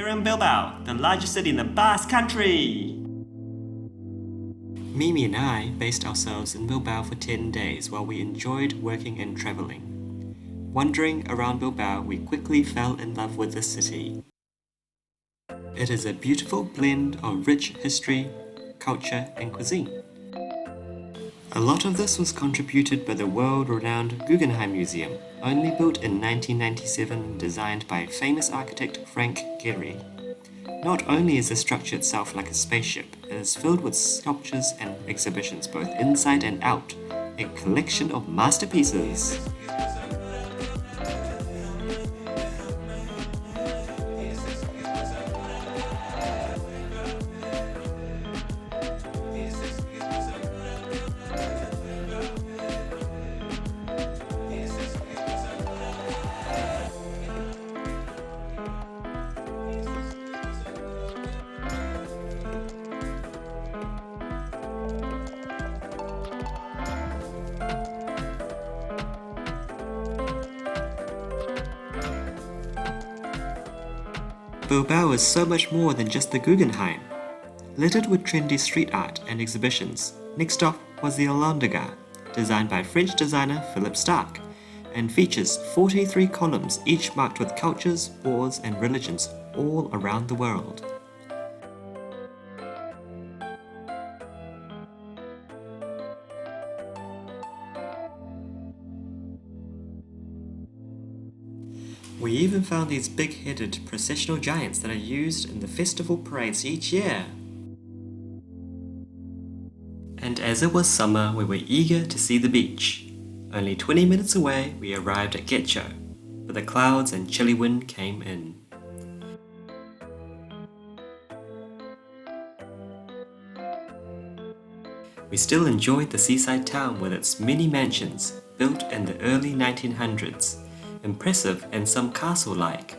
here in Bilbao, the largest city in the Basque country. Mimi and I based ourselves in Bilbao for 10 days while we enjoyed working and travelling. Wandering around Bilbao, we quickly fell in love with the city. It is a beautiful blend of rich history, culture and cuisine. A lot of this was contributed by the world-renowned Guggenheim Museum, only built in 1997 and designed by famous architect Frank Gehry. Not only is the structure itself like a spaceship, it is filled with sculptures and exhibitions both inside and out, a collection of masterpieces. Bilbao is so much more than just the Guggenheim. Littered with trendy street art and exhibitions, next stop was the Alhambra, designed by French designer Philippe Starck, and features 43 columns each marked with cultures, wars and religions all around the world. We even found these big-headed processional giants that are used in the festival parades each year. And as it was summer, we were eager to see the beach. Only 20 minutes away, we arrived at Getxo, but the clouds and chilly wind came in. We still enjoyed the seaside town with its many mansions, built in the early 1900s. Impressive and some castle-like.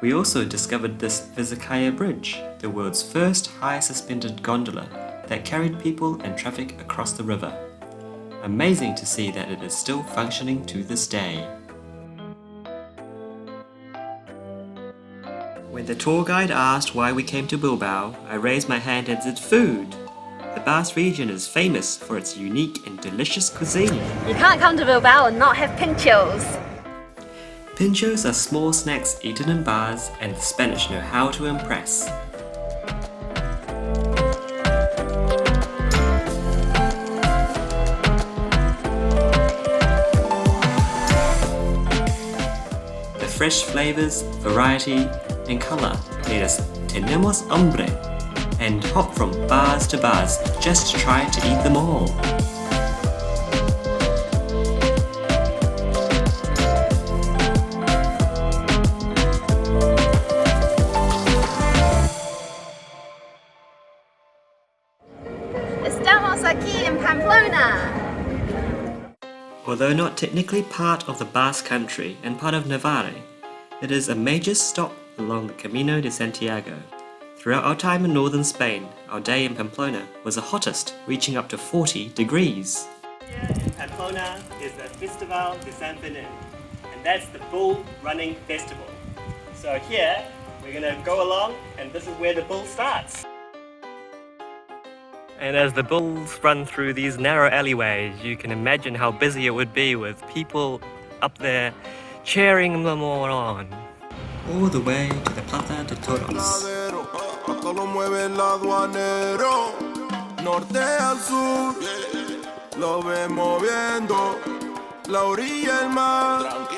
We also discovered this Vizcaya Bridge, the world's first high-suspended gondola that carried people and traffic across the river. Amazing to see that it is still functioning to this day. When the tour guide asked why we came to Bilbao, I raised my hand and said food. The Basque region is famous for its unique and delicious cuisine. You can't come to Bilbao and not have pinchos. Pinchos are small snacks eaten in bars, and the Spanish know how to impress. The fresh flavors, variety, and color made us tenemos hambre and hop from bars to bars just to try to eat them all. Estamos aquí en Pamplona. Although not technically part of the Basque country and part of Navarre, it is a major stop along the Camino de Santiago. Throughout our time in northern Spain, our day in Pamplona was the hottest, reaching up to 40 degrees. Here in Pamplona is the Festival de San Fermin, and that's the bull running festival. So here, we're going to go along, and this is where the bull starts. And as the bulls run through these narrow alleyways, you can imagine how busy it would be with people up there cheering them all on. All the way to the Plaza de Toros. Lo mueve el aduanero, norte al sur, lo ve moviendo, la orilla el mar.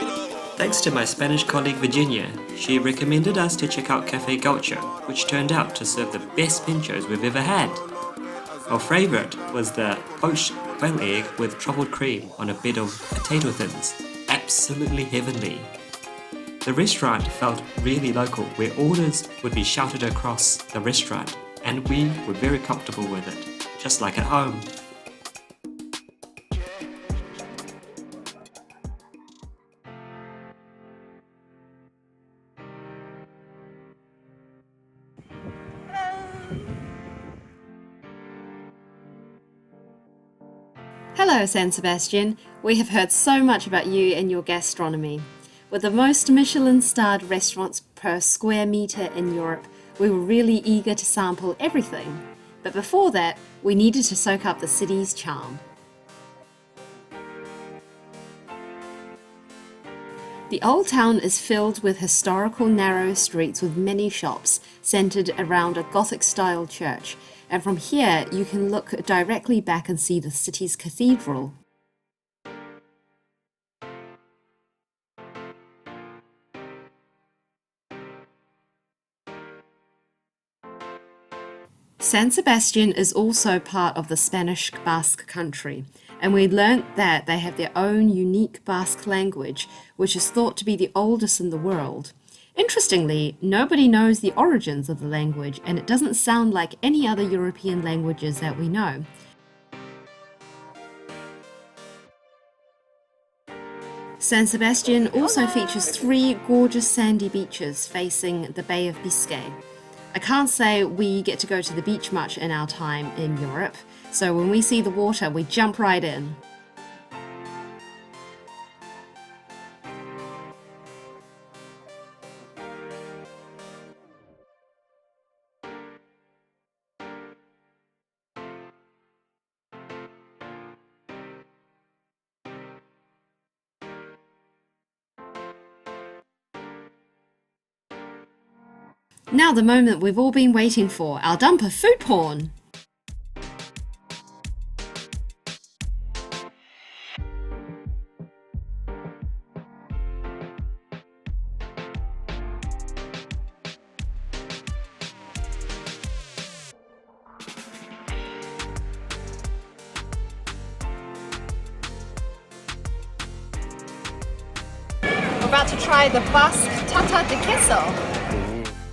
Thanks to my Spanish colleague Virginia, she recommended us to check out Café Gaucho, which turned out to serve the best pinchos we've ever had. Our favourite was the poached quail egg with truffled cream on a bed of potato thins. Absolutely heavenly. The restaurant felt really local, where orders would be shouted across the restaurant, and we were very comfortable with it, just like at home. Hello, San Sebastian. We have heard so much about you and your gastronomy. With the most Michelin-starred restaurants per square metre in Europe, we were really eager to sample everything. But before that, we needed to soak up the city's charm. The old town is filled with historical narrow streets with many shops centered around a Gothic-style church, and from here you can look directly back and see the city's cathedral. San Sebastian is also part of the Spanish Basque country, and we learnt that they have their own unique Basque language, which is thought to be the oldest in the world. Interestingly, nobody knows the origins of the language, and it doesn't sound like any other European languages that we know. San Sebastian also features 3 gorgeous sandy beaches facing the Bay of Biscay. I can't say we get to go to the beach much in our time in Europe, so when we see the water, we jump right in. Now the moment we've all been waiting for, our dump of food porn! We're about to try the Basque tata de queso.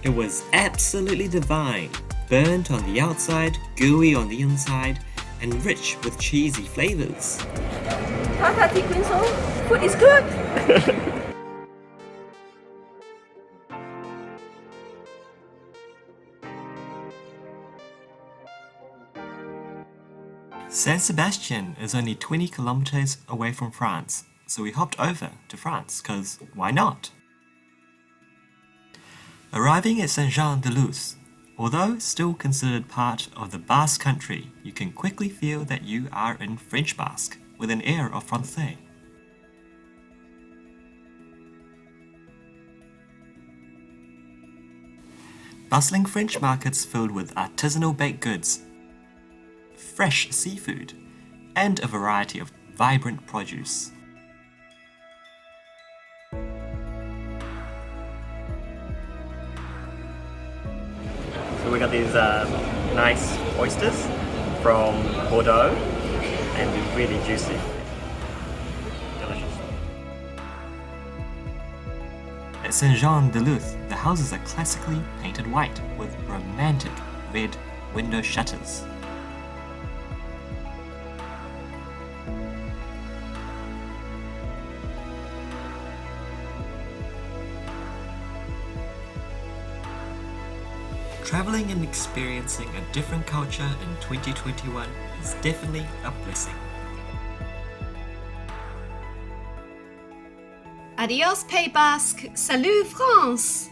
It was absolutely divine, burnt on the outside, gooey on the inside, and rich with cheesy flavors. Tata de queso, food is good. San Sebastian is only 20 kilometers away from France, so we hopped over to France, cause why not? Arriving at St Jean de Luz, although still considered part of the Basque country, you can quickly feel that you are in French Basque, with an air of Francais. Bustling French markets filled with artisanal baked goods, fresh seafood, and a variety of vibrant produce. So we got these nice oysters from Bordeaux, and they're really juicy. Delicious. At St Jean de Luz, the houses are classically painted white with romantic red window shutters. Traveling and experiencing a different culture in 2021 is definitely a blessing. Adios, Pays Basque! Salut, France!